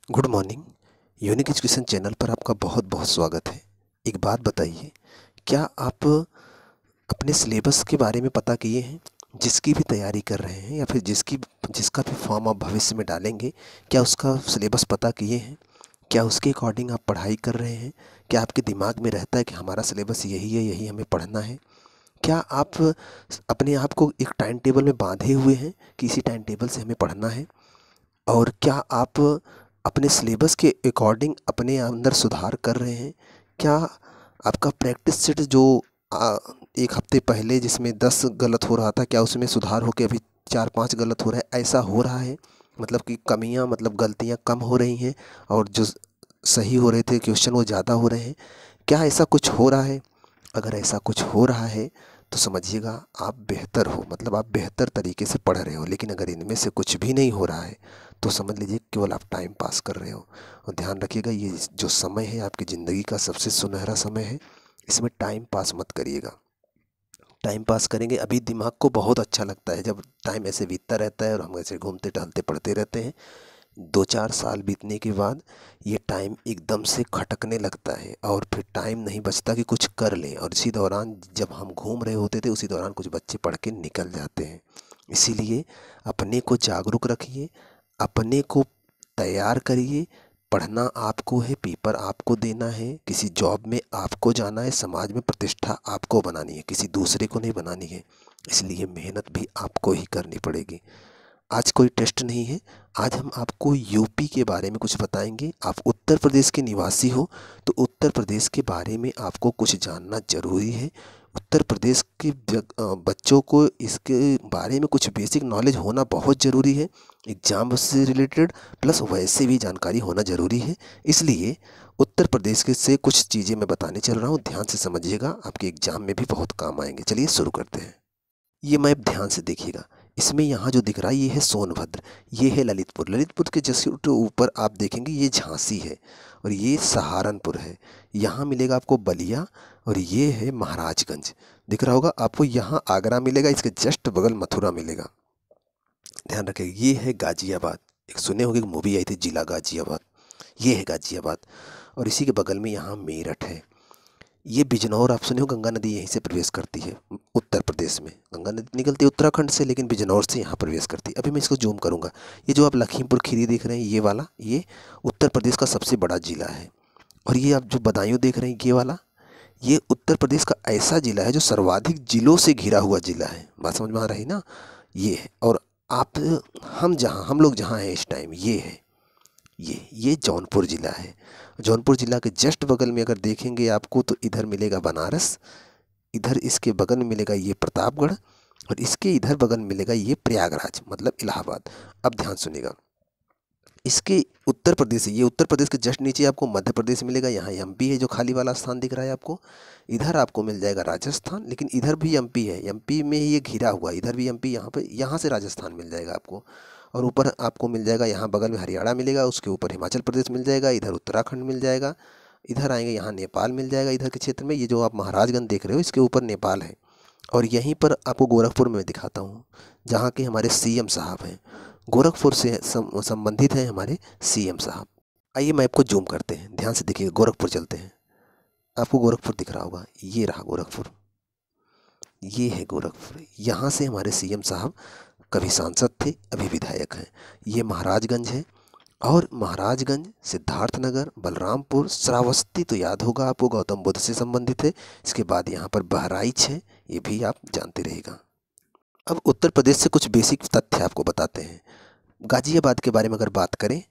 Good morning. Unique education channel पर आपका बहुत बहुत स्वागत है। एक बात बताइए, क्या आप अपने सिलेबस के बारे में पता किए हैं? जिसकी भी तैयारी कर रहे हैं या फिर जिसका भी फॉर्म आप भविष्य में डालेंगे, क्या उसका सिलेबस पता किए हैं? क्या उसके अकॉर्डिंग आप पढ़ाई कर रहे हैं? क्या आपके दिमाग में रहता है कि हमारा सिलेबस यही है, यही हमें पढ़ना है? क्या आप अपने आप को एक टाइम टेबल में बांधे हुए हैं कि इसी टाइम टेबल से हमें पढ़ना है? और क्या आप अपने सिलेबस के अकॉर्डिंग अपने अंदर सुधार कर रहे हैं? क्या आपका प्रैक्टिस सेट जो एक हफ्ते पहले जिसमें 10 गलत हो रहा था, क्या उसमें सुधार होकर अभी 4-5 गलत हो रहा है? ऐसा हो रहा है मतलब कि कमियां मतलब गलतियां कम हो रही हैं और जो सही हो रहे थे क्वेश्चन वो ज़्यादा हो रहे हैं? क्या ऐसा कुछ हो रहा है? अगर ऐसा कुछ हो रहा है तो समझिएगा आप बेहतर हो, मतलब आप बेहतर तरीके से पढ़ रहे हो। लेकिन अगर इनमें से कुछ भी नहीं हो रहा है तो समझ लीजिए केवल आप टाइम पास कर रहे हो। और ध्यान रखिएगा, ये जो समय है आपकी ज़िंदगी का सबसे सुनहरा समय है। इसमें टाइम पास मत करिएगा। टाइम पास करेंगे, अभी दिमाग को बहुत अच्छा लगता है जब टाइम ऐसे बीतता रहता है और हम ऐसे घूमते टहलते पढ़ते रहते हैं। 2-4 साल बीतने के बाद ये टाइम एकदम से खटकने लगता है और फिर टाइम नहीं बचता कि कुछ कर लें। और इसी दौरान जब हम घूम रहे होते थे उसी दौरान कुछ बच्चे पढ़ के निकल जाते हैं। इसीलिए अपने को जागरूक रखिए, अपने को तैयार करिए। पढ़ना आपको है, पेपर आपको देना है, किसी जॉब में आपको जाना है, समाज में प्रतिष्ठा आपको बनानी है, किसी दूसरे को नहीं बनानी है। इसलिए मेहनत भी आपको ही करनी पड़ेगी। आज कोई टेस्ट नहीं है। आज हम आपको यूपी के बारे में कुछ बताएंगे। आप उत्तर प्रदेश के निवासी हो तो उत्तर प्रदेश के बारे में आपको कुछ जानना ज़रूरी है। उत्तर प्रदेश के बच्चों को इसके बारे में कुछ बेसिक नॉलेज होना बहुत ज़रूरी है। एग्ज़ाम से रिलेटेड प्लस वैसे भी जानकारी होना ज़रूरी है। इसलिए उत्तर प्रदेश के से कुछ चीज़ें मैं बताने चल रहा हूँ, ध्यान से समझिएगा, आपके एग्ज़ाम में भी बहुत काम आएंगे। चलिए शुरू करते हैं। ये मैप ध्यान से देखिएगा। इसमें यहाँ जो दिख रहा है ये है सोनभद्र, ये है ललितपुर। ललितपुर के जस्ट ऊपर आप देखेंगे ये झांसी है और ये सहारनपुर है। यहाँ मिलेगा आपको बलिया और ये है महाराजगंज। दिख रहा होगा आपको, यहाँ आगरा मिलेगा, इसके जस्ट बगल मथुरा मिलेगा। ध्यान रखिएगा। ये है गाजियाबाद, एक सुने होंगे मूवी आई थी जिला गाजियाबाद, ये है गाजियाबाद। और इसी के बगल में यहाँ मेरठ है। ये बिजनौर आप सुने हो, गंगा नदी यहीं से प्रवेश करती है उत्तर प्रदेश में। गंगा नदी निकलती है उत्तराखंड से लेकिन बिजनौर से यहाँ प्रवेश करती है। अभी मैं इसको जूम करूँगा। ये जो आप लखीमपुर खीरी देख रहे हैं ये वाला, ये उत्तर प्रदेश का सबसे बड़ा ज़िला है। और ये आप जो बदायूं देख रहे हैं ये वाला, ये उत्तर प्रदेश का ऐसा ज़िला है जो सर्वाधिक जिलों से घिरा हुआ ज़िला है। बात समझ में आ रही ना? ये है। और आप हम लोग जहाँ हैं इस टाइम ये है, ये जौनपुर ज़िला है। जौनपुर ज़िला के जस्ट बगल में अगर देखेंगे आपको तो इधर मिलेगा बनारस, इधर इसके बगल में मिलेगा ये प्रतापगढ़ और इसके इधर बगल में मिलेगा ये प्रयागराज मतलब इलाहाबाद। अब ध्यान सुनिएगा, इसके उत्तर प्रदेश है, ये उत्तर प्रदेश के जस्ट नीचे आपको मध्य प्रदेश मिलेगा। यहाँ एमपी है जो खाली वाला स्थान दिख रहा है आपको। इधर आपको मिल जाएगा राजस्थान, लेकिन इधर भी एमपी है, एमपी में ये घिरा हुआ, इधर भी एमपी, यहाँ पे यहाँ से राजस्थान मिल जाएगा आपको। और ऊपर आपको मिल जाएगा, यहाँ बगल में हरियाणा मिलेगा, उसके ऊपर हिमाचल प्रदेश मिल जाएगा, इधर उत्तराखंड मिल जाएगा, इधर आएंगे यहाँ नेपाल मिल जाएगा। इधर के क्षेत्र में ये जो आप महाराजगंज देख रहे हो इसके ऊपर नेपाल है। और यहीं पर आपको गोरखपुर में दिखाता हूँ जहाँ के हमारे सीएम साहब हैं। गोरखपुर से संबंधित हैं हमारे सीएम साहब। आइए मैं आपको जूम करते हैं, ध्यान से देखिए, गोरखपुर चलते हैं। आपको गोरखपुर दिख रहा होगा, ये रहा गोरखपुर, ये है गोरखपुर। यहाँ से हमारे सीएम साहब कभी सांसद थे, अभी विधायक हैं। ये महाराजगंज है और महाराजगंज, सिद्धार्थनगर, बलरामपुर, श्रावस्ती तो याद होगा आपको, गौतम बुद्ध से संबंधित है। इसके बाद यहाँ पर बहराइच है, ये भी आप जानते रहेगा। अब उत्तर प्रदेश से कुछ बेसिक तथ्य आपको बताते हैं। गाजियाबाद के बारे में अगर बात करें,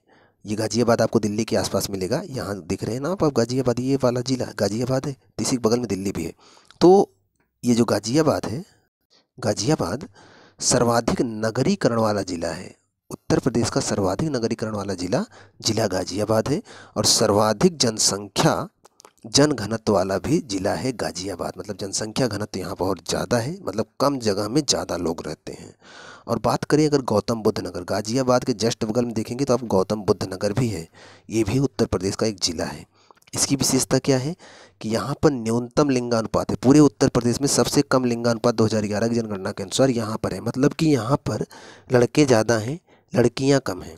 ये गाजियाबाद आपको दिल्ली के आसपास मिलेगा। यहाँ दिख रहे हैं ना आप गाजियाबाद, ये वाला जिला गाजियाबाद है, इसी के बगल में दिल्ली भी है। तो ये जो गाजियाबाद है, गाजियाबाद सर्वाधिक नगरीकरण वाला जिला है। उत्तर प्रदेश का सर्वाधिक नगरीकरण वाला जिला गाजियाबाद है। और सर्वाधिक जनसंख्या जन घनत्व वाला भी जिला है गाजियाबाद, मतलब जनसंख्या घनत्व यहाँ बहुत ज़्यादा है, मतलब कम जगह में ज़्यादा लोग रहते हैं। और बात करें अगर गौतम बुद्ध नगर, गाजियाबाद के जस्ट बगल में देखेंगे तो आप गौतम बुद्ध नगर भी है, ये भी उत्तर प्रदेश का एक ज़िला है। इसकी विशेषता क्या है कि यहाँ पर न्यूनतम लिंगानुपात है। पूरे उत्तर प्रदेश में सबसे कम लिंगानुपात 2011 की जनगणना के अनुसार यहाँ पर है, मतलब कि यहाँ पर लड़के ज़्यादा हैं, लड़कियाँ कम हैं।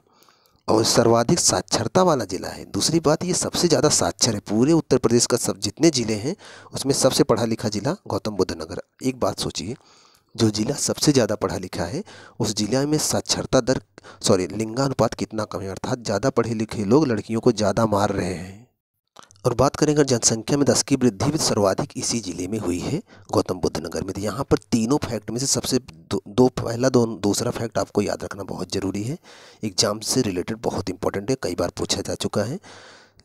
और सर्वाधिक साक्षरता वाला जिला है। दूसरी बात, ये सबसे ज़्यादा साक्षर है पूरे उत्तर प्रदेश का। सब जितने ज़िले हैं उसमें सबसे पढ़ा लिखा जिला गौतम बुद्ध नगर। एक बात सोचिए, जो जिला सबसे ज़्यादा पढ़ा लिखा है उस जिला में साक्षरता दर लिंगानुपात कितना कम है, अर्थात ज़्यादा पढ़े लिखे लोग लड़कियों को ज़्यादा मार रहे हैं। और बात करें अगर जनसंख्या में 10 की वृद्धि भी सर्वाधिक इसी जिले में हुई है गौतम बुद्ध नगर में। तो यहाँ पर तीनों फैक्ट में से सबसे दूसरा फैक्ट आपको याद रखना बहुत ज़रूरी है, एग्जाम से रिलेटेड बहुत इंपॉर्टेंट है, कई बार पूछा जा चुका है।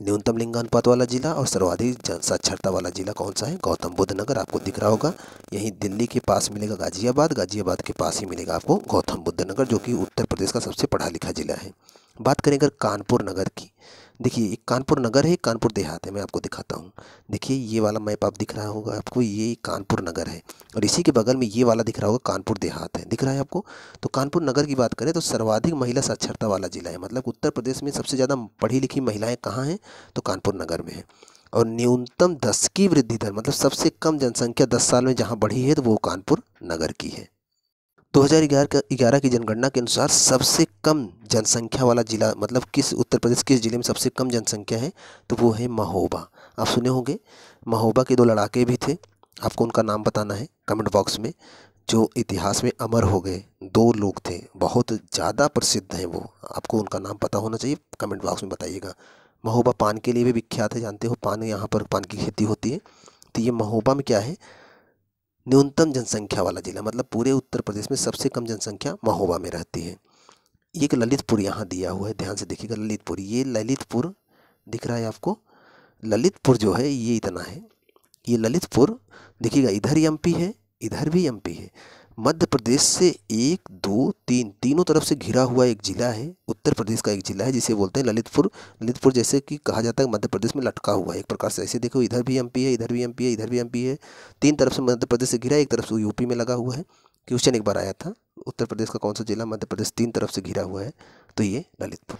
न्यूनतम लिंगानुपात वाला जिला और सर्वाधिक साक्षरता वाला जिला कौन सा है? गौतम बुद्ध नगर। आपको दिख रहा होगा, यहीं दिल्ली के पास मिलेगा गाजियाबाद, गाजियाबाद के पास ही मिलेगा आपको गौतम बुद्ध नगर, जो कि उत्तर प्रदेश का सबसे पढ़ा लिखा जिला है। बात करें अगर कानपुर नगर की, देखिए एक कानपुर नगर है, एक कानपुर देहात है। मैं आपको दिखाता हूँ, देखिए ये वाला मैप आप दिख रहा होगा आपको, ये कानपुर नगर है और इसी के बगल में ये वाला दिख रहा होगा कानपुर देहात है, दिख रहा है आपको। तो कानपुर नगर की बात करें तो सर्वाधिक महिला साक्षरता वाला जिला है, मतलब उत्तर प्रदेश में सबसे ज़्यादा पढ़ी लिखी महिलाएं कहाँ हैं? तो कानपुर नगर में है। और न्यूनतम 10 की वृद्धि दर, मतलब सबसे कम जनसंख्या 10 साल में जहाँ बढ़ी है तो वो कानपुर नगर की है। 2011 की जनगणना के अनुसार सबसे कम जनसंख्या वाला जिला, मतलब किस उत्तर प्रदेश किस जिले में सबसे कम जनसंख्या है? तो वो है महोबा। आप सुने होंगे, महोबा के 2 लड़ाके भी थे, आपको उनका नाम बताना है कमेंट बॉक्स में, जो इतिहास में अमर हो गए। 2 लोग थे, बहुत ज़्यादा प्रसिद्ध हैं वो, आपको उनका नाम पता होना चाहिए, कमेंट बॉक्स में बताइएगा। महोबा पान के लिए भी विख्यात है, जानते हो पान, यहाँ पर पान की खेती होती है। तो ये महोबा में क्या है? न्यूनतम जनसंख्या वाला जिला, मतलब पूरे उत्तर प्रदेश में सबसे कम जनसंख्या महोबा में रहती है। एक ललितपुर यहाँ दिया हुआ है, ध्यान से देखिएगा, ललितपुर, ये ललितपुर दिख रहा है आपको। ललितपुर जो है ये इतना है, ये ललितपुर देखिएगा, इधर एमपी है, इधर भी एमपी है। मध्य प्रदेश से 1 2 3 तीनों तरफ से घिरा हुआ एक जिला है, उत्तर प्रदेश का एक जिला है, जिसे बोलते हैं ललितपुर। ललितपुर जैसे कि कहा जाता है मध्य प्रदेश में लटका हुआ है एक प्रकार से, ऐसे देखो, इधर भी एमपी है, इधर भी एमपी है, इधर भी एमपी है, 3 तरफ से मध्य प्रदेश से घिरा, एक तरफ से यूपी में लगा हुआ है। क्वेश्चन एक बार आया था, उत्तर प्रदेश का कौन सा जिला मध्य प्रदेश 3 तरफ से घिरा हुआ है? तो ये ललितपुर।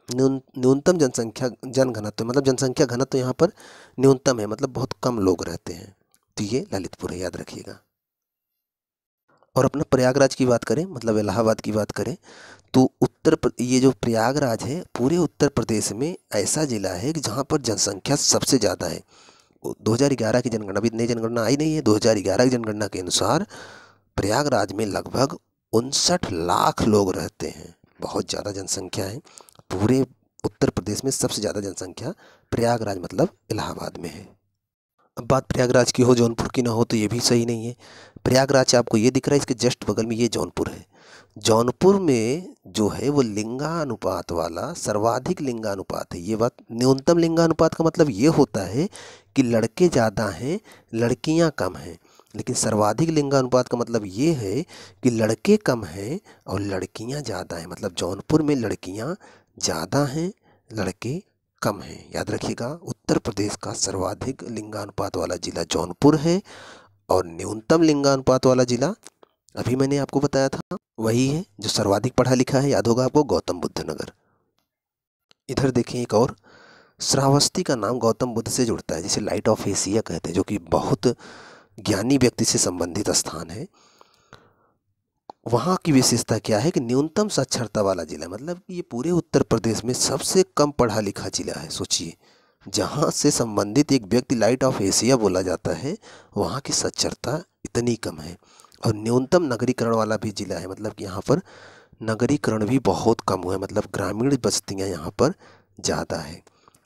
न्यूनतम जनसंख्या जनघनत्व, मतलब जनसंख्या घनत्व यहाँ पर न्यूनतम है, मतलब बहुत कम लोग रहते हैं, तो ये ललितपुर है, याद रखिएगा। और अपना प्रयागराज की बात करें, मतलब इलाहाबाद की बात करें, तो ये जो प्रयागराज है पूरे उत्तर प्रदेश में ऐसा जिला है कि जहाँ पर जनसंख्या सबसे ज़्यादा है। 2011 की जनगणना, अभी नई जनगणना आई नहीं है, 2011 की जनगणना के अनुसार प्रयागराज में लगभग 59 लाख लोग रहते हैं, बहुत ज़्यादा जनसंख्या है। पूरे उत्तर प्रदेश में सबसे ज़्यादा जनसंख्या प्रयागराज मतलब इलाहाबाद में है। अब बात प्रयागराज की हो जौनपुर की ना हो तो ये भी सही नहीं है। प्रयागराज आपको ये दिख रहा है, इसके जस्ट बगल में ये जौनपुर है। जौनपुर में जो है वो लिंगानुपात वाला सर्वाधिक लिंगानुपात है। ये बात, न्यूनतम लिंगानुपात का मतलब ये होता है कि लड़के ज़्यादा हैं लड़कियां कम हैं, लेकिन सर्वाधिक लिंगानुपात का मतलब ये है कि लड़के कम हैं और लड़कियां ज़्यादा हैं, मतलब जौनपुर में लड़कियां ज़्यादा हैं लड़के कम है। याद रखिएगा, उत्तर प्रदेश का सर्वाधिक लिंगानुपात वाला जिला जौनपुर है और न्यूनतम लिंगानुपात वाला जिला अभी मैंने आपको बताया था वही है जो सर्वाधिक पढ़ा लिखा है, याद होगा आपको, गौतम बुद्ध नगर। इधर देखें, एक और, श्रावस्ती का नाम गौतम बुद्ध से जुड़ता है, जिसे लाइट ऑफ एशिया कहते हैं, जो कि बहुत ज्ञानी व्यक्ति से संबंधित स्थान है। वहाँ की विशेषता क्या है कि न्यूनतम साक्षरता वाला जिला, मतलब ये पूरे उत्तर प्रदेश में सबसे कम पढ़ा लिखा जिला है। सोचिए, जहाँ से संबंधित एक व्यक्ति लाइट ऑफ एशिया बोला जाता है, वहाँ की साक्षरता इतनी कम है। और न्यूनतम नगरीकरण वाला भी जिला है, मतलब कि यहाँ पर नगरीकरण भी बहुत कम हुआ है, मतलब ग्रामीण बस्तियाँ यहाँ पर ज़्यादा है।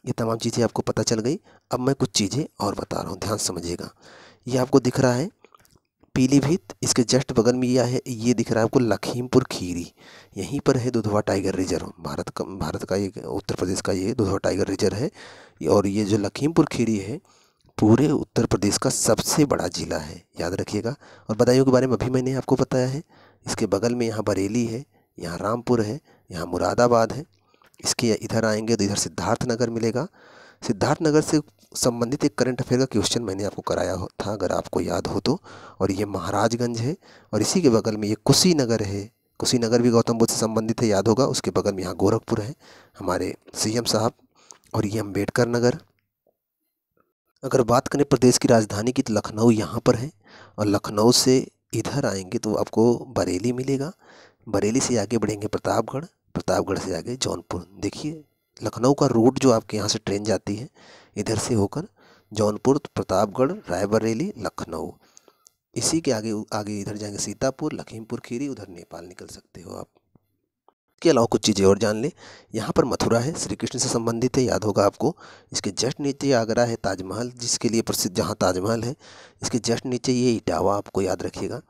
ये तमाम चीज़ें आपको पता चल गई। अब मैं कुछ चीज़ें और बता रहा हूँ, ध्यान समझिएगा। ये आपको दिख रहा है पीलीभीत, इसके जस्ट बगल में यह है, ये दिख रहा है आपको लखीमपुर खीरी, यहीं पर है दुधवा टाइगर रिजर्व, भारत का एक, उत्तर प्रदेश का ये दुधवा टाइगर रिजर्व है। और ये जो लखीमपुर खीरी है पूरे उत्तर प्रदेश का सबसे बड़ा जिला है, याद रखिएगा। और बदायूं के बारे में अभी मैंने आपको बताया है। इसके बगल में यहाँ बरेली है, यहाँ रामपुर है, यहाँ मुरादाबाद है। इसके इधर आएंगे तो इधर सिद्धार्थनगर मिलेगा। सिद्धार्थनगर से संबंधित एक करंट अफेयर का क्वेश्चन मैंने आपको कराया था, अगर आपको याद हो तो। और ये महाराजगंज है और इसी के बगल में ये कुशीनगर है, कुशीनगर भी गौतम बुद्ध से संबंधित है, याद होगा। उसके बगल में यहाँ गोरखपुर है, हमारे सीएम साहब। और ये अम्बेडकर नगर। अगर बात करें प्रदेश की राजधानी की तो लखनऊ यहाँ पर है, और लखनऊ से इधर आएंगे तो आपको बरेली मिलेगा। बरेली से आगे बढ़ेंगे प्रतापगढ़, प्रतापगढ़ से आगे जौनपुर। देखिए लखनऊ का रूट जो आपके यहाँ से ट्रेन जाती है इधर से होकर जौनपुर, प्रतापगढ़, रायबरेली, लखनऊ। इसी के आगे आगे इधर जाएंगे सीतापुर, लखीमपुर खीरी, उधर नेपाल निकल सकते हो आप। इसके अलावा कुछ चीज़ें और जान लें। यहाँ पर मथुरा है, श्री कृष्ण से संबंधित है, याद होगा आपको। इसके जस्ट नीचे आगरा है, ताजमहल जिसके लिए प्रसिद्ध, जहाँ ताजमहल है। इसके जस्ट नीचे ये इटावा, आपको याद रखिएगा।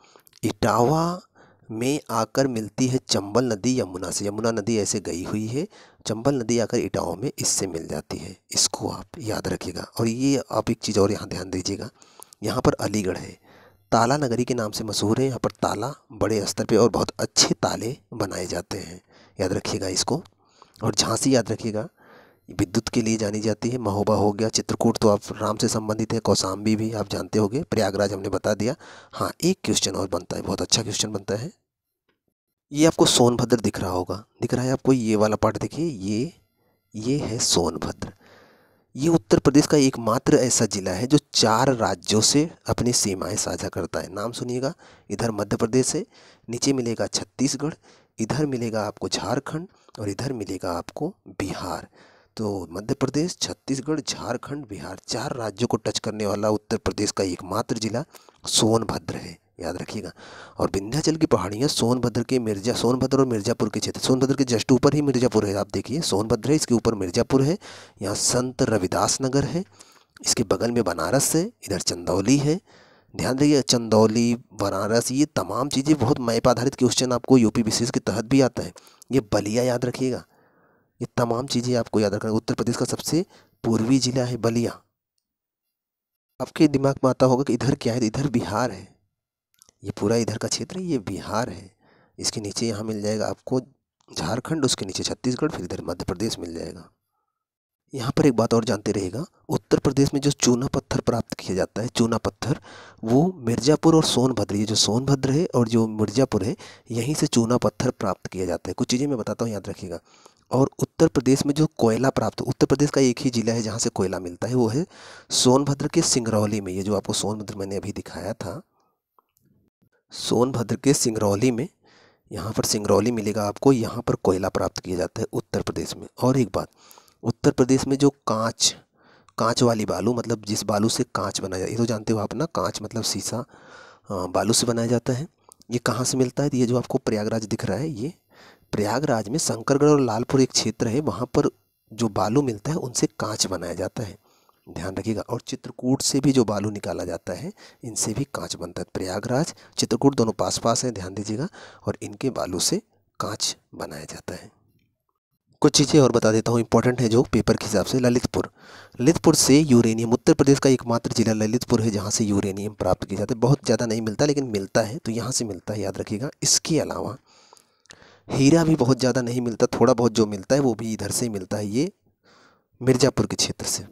इटावा में आकर मिलती है चंबल नदी यमुना से। यमुना नदी ऐसे गई हुई है, चंबल नदी आकर इटावा में इससे मिल जाती है। इसको आप याद रखिएगा। और ये आप एक चीज़ और यहाँ ध्यान दीजिएगा, यहाँ पर अलीगढ़ है, ताला नगरी के नाम से मशहूर है। यहाँ पर ताला बड़े स्तर पे और बहुत अच्छे ताले बनाए जाते हैं, याद रखिएगा इसको। और झांसी याद रखिएगा, विद्युत के लिए जानी जाती है। महोबा हो गया, चित्रकूट तो आप राम से संबंधित है, कौशाम्बी भी आप जानते होंगे, प्रयागराज हमने बता दिया। हाँ, एक क्वेश्चन और बनता है, बहुत अच्छा क्वेश्चन बनता है। ये आपको सोनभद्र दिख रहा होगा, दिख रहा है आपको, ये वाला पार्ट देखिए, ये है सोनभद्र। ये उत्तर प्रदेश का एकमात्र ऐसा जिला है जो 4 राज्यों से अपनी सीमाएं साझा करता है। नाम सुनिएगा, इधर मध्य प्रदेश है, नीचे मिलेगा छत्तीसगढ़, इधर मिलेगा आपको झारखंड और इधर मिलेगा आपको बिहार। तो मध्य प्रदेश, छत्तीसगढ़, झारखंड, बिहार, 4 राज्यों को टच करने वाला उत्तर प्रदेश का एकमात्र जिला सोनभद्र है, याद रखिएगा। और विंध्याचल की पहाड़ियाँ सोनभद्र और मिर्ज़ापुर के क्षेत्र, सोनभद्र के जस्ट ऊपर ही मिर्ज़ापुर है। आप देखिए सोनभद्र है, इसके ऊपर मिर्ज़ापुर है, यहाँ संत रविदास नगर है, इसके बगल में बनारस है, इधर चंदौली है। ध्यान रखिए, चंदौली, बनारस, ये तमाम चीज़ें बहुत मैप आधारित क्वेश्चन आपको यूपी विशेष के तहत भी आता है। ये बलिया याद रखिएगा, ये तमाम चीज़ें आपको याद रखना। उत्तर प्रदेश का सबसे पूर्वी जिला है बलिया। आपके दिमाग में आता होगा कि इधर क्या है, इधर बिहार है, ये पूरा इधर का क्षेत्र है, ये बिहार है। इसके नीचे यहाँ मिल जाएगा आपको झारखंड, उसके नीचे छत्तीसगढ़, फिर इधर मध्य प्रदेश मिल जाएगा। यहाँ पर एक बात और जानते रहेगा, उत्तर प्रदेश में जो चूना पत्थर प्राप्त किया जाता है, चूना पत्थर, वो मिर्ज़ापुर और सोनभद्र, ये जो सोनभद्र है और जो मिर्ज़ापुर है, यहीं से चूना पत्थर प्राप्त किया जाता है। कुछ चीज़ें मैं बताता हूँ, याद रखिएगा। और उत्तर प्रदेश में जो कोयला प्राप्त, उत्तर प्रदेश का एक ही जिला है जहाँ से कोयला मिलता है, वो है सोनभद्र के सिंगरौली में। ये जो आपको सोनभद्र मैंने अभी दिखाया था, सोनभद्र के सिंगरौली में, यहाँ पर सिंगरौली मिलेगा आपको, यहाँ पर कोयला प्राप्त किया जाता है उत्तर प्रदेश में। और एक बात, उत्तर प्रदेश में जो कांच वाली बालू, मतलब जिस बालू से कांच बनाया जाता है, ये तो जानते हो आप ना, कांच मतलब शीशा, बालू से बनाया जाता है। ये कहाँ से मिलता है? ये जो आपको प्रयागराज दिख रहा है, ये प्रयागराज में शंकरगढ़ और लालपुर एक क्षेत्र है, वहाँ पर जो बालू मिलता है उनसे कांच बनाया जाता है, ध्यान रखिएगा। और चित्रकूट से भी जो बालू निकाला जाता है, इनसे भी कांच बनता है। प्रयागराज, चित्रकूट दोनों पास पास हैं, ध्यान दीजिएगा। और इनके बालू से कांच बनाया जाता है। कुछ चीज़ें और बता देता हूँ, इंपॉर्टेंट है जो पेपर के हिसाब से। ललितपुर से यूरेनियम, उत्तर प्रदेश का एकमात्र जिला ललितपुर है जहाँ से यूरेनियम प्राप्त किया जाता है। बहुत ज़्यादा नहीं मिलता, लेकिन मिलता है, तो यहाँ से मिलता है, याद रखिएगा। इसके अलावा हीरा भी बहुत ज़्यादा नहीं मिलता, थोड़ा बहुत जो मिलता है वो भी इधर से ही मिलता है, ये मिर्ज़ापुर के क्षेत्र से,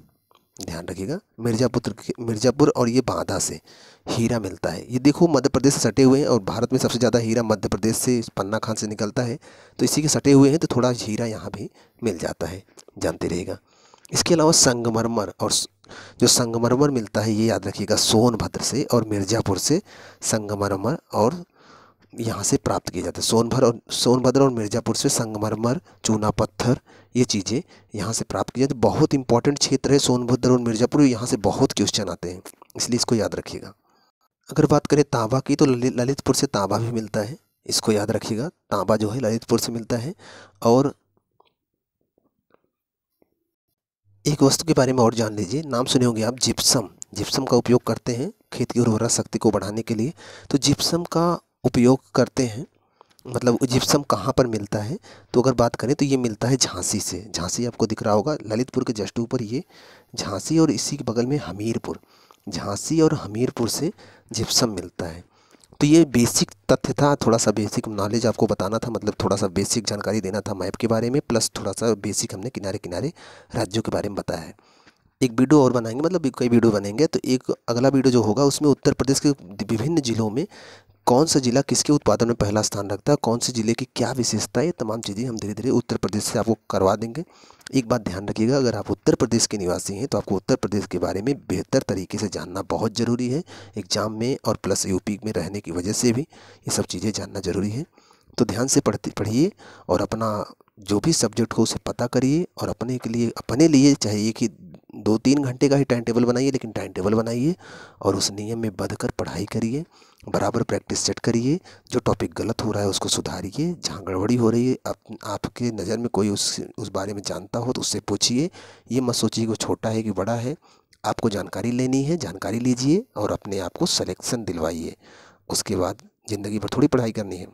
ध्यान रखिएगा। मिर्ज़ापुर और ये बांदा से हीरा मिलता है। ये देखो मध्य प्रदेश से सटे हुए हैं, और भारत में सबसे ज़्यादा हीरा मध्य प्रदेश से, पन्ना खान से निकलता है, तो इसी के सटे हुए हैं, तो थोड़ा हीरा यहाँ भी मिल जाता है, जानते रहेगा। इसके अलावा संगमरमर, और जो संगमरमर मिलता है ये याद रखिएगा, सोनभद्र से और मिर्ज़ापुर से संगमरमर और यहाँ से प्राप्त किया जाता है। सोनभद्र और मिर्ज़ापुर से संगमरमर, चूना पत्थर, ये चीज़ें यहाँ से प्राप्त की जाती है। बहुत इंपॉर्टेंट क्षेत्र है सोनभद्र और मिर्ज़ापुर, यहाँ से बहुत क्वेश्चन आते हैं, इसलिए इसको याद रखिएगा। अगर बात करें तांबा की, तो ललितपुर से तांबा भी मिलता है, इसको याद रखिएगा। तांबा जो है ललितपुर से मिलता है। और एक वस्तु के बारे में और जान लीजिए, नाम सुने होंगे आप, जिप्सम का उपयोग करते हैं खेत की उर्वरा शक्ति को बढ़ाने के लिए। तो जिप्सम का उपयोग करते हैं, मतलब जिप्सम कहाँ पर मिलता है? तो अगर बात करें तो ये मिलता है झांसी से। झांसी आपको दिख रहा होगा, ललितपुर के जस्ट ऊपर ये झांसी, और इसी के बगल में हमीरपुर। झांसी और हमीरपुर से जिप्सम मिलता है। तो ये बेसिक तथ्य था, थोड़ा सा बेसिक नॉलेज आपको बताना था, मतलब थोड़ा सा बेसिक जानकारी देना था मैप के बारे में, प्लस थोड़ा सा बेसिक हमने किनारे किनारे राज्यों के बारे में बताया है। एक वीडियो और बनाएंगे, मतलब कई वीडियो बनेंगे, तो एक अगला वीडियो जो होगा उसमें उत्तर प्रदेश के विभिन्न जिलों में कौन सा जिला किसके उत्पादन में पहला स्थान रखता है, कौन से जिले की क्या विशेषता है, ये तमाम चीज़ें हम धीरे धीरे उत्तर प्रदेश से आपको करवा देंगे। एक बात ध्यान रखिएगा, अगर आप उत्तर प्रदेश के निवासी हैं तो आपको उत्तर प्रदेश के बारे में बेहतर तरीके से जानना बहुत ज़रूरी है एग्ज़ाम में, और प्लस यूपी में रहने की वजह से भी ये सब चीज़ें जानना ज़रूरी है। तो ध्यान से पढ़िए और अपना जो भी सब्जेक्ट हो उसे पता करिए और अपने लिए चाहिए कि 2-3 घंटे का ही टाइम टेबल बनाइए, लेकिन टाइम टेबल बनाइए और उस नियम में बंध कर पढ़ाई करिए, बराबर प्रैक्टिस सेट करिए। जो टॉपिक गलत हो रहा है उसको सुधारिए, जहाँ गड़बड़ी हो रही है आपके नज़र में कोई उस बारे में जानता हो तो उससे पूछिए। ये मत सोचिए कि वो छोटा है कि बड़ा है। आपको जानकारी लेनी है, जानकारी लीजिए और अपने आप को सिलेक्शन दिलवाइए। उसके बाद ज़िंदगी भर थोड़ी पढ़ाई करनी है।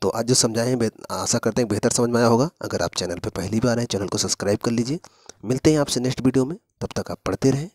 तो आज जो समझाए हैं आशा करते हैं बेहतर समझ में आया होगा। अगर आप चैनल पर पहली बार आए, चैनल को सब्सक्राइब कर लीजिए। मिलते हैं आपसे नेक्स्ट वीडियो में, तब तक आप पढ़ते रहें।